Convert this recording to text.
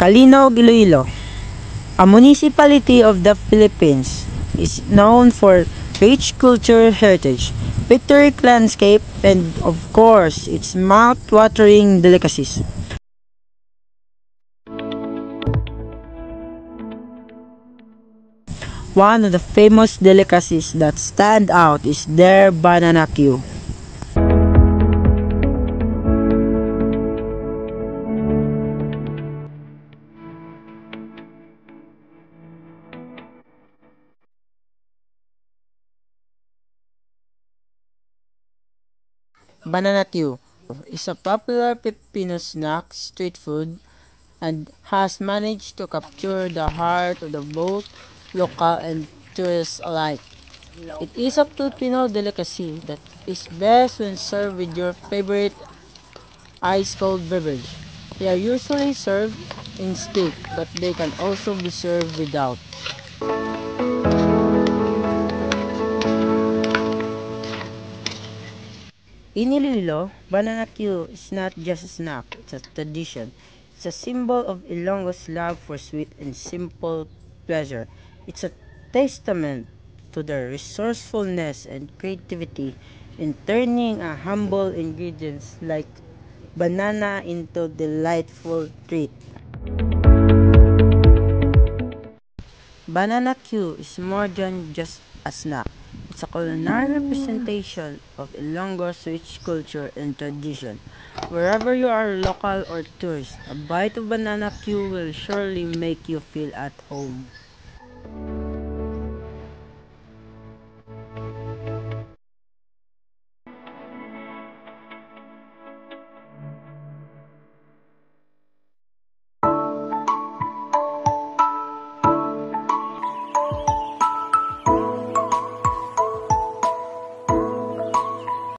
Calinaog, Iloilo, a municipality of the Philippines, is known for rich cultural heritage, picturesque landscape, and of course, its mouth-watering delicacies. One of the famous delicacies that stand out is their banana queue. Banana queue is a popular Filipino snack street food and has managed to capture the heart of the both local and tourists alike. It is a Filipino delicacy that is best when served with your favorite ice cold beverage. They are usually served in stick, but they can also be served without. In Iloilo, banana Q is not just a snack, it's a tradition. It's a symbol of Ilonggo's love for sweet and simple pleasure. It's a testament to their resourcefulness and creativity in turning a humble ingredients like banana into delightful treat. Banana Q is more than just a snack. It's a culinary representation of Ilonggo's rich culture and tradition. Wherever you are local or tourist, a bite of banana Q will surely make you feel at home.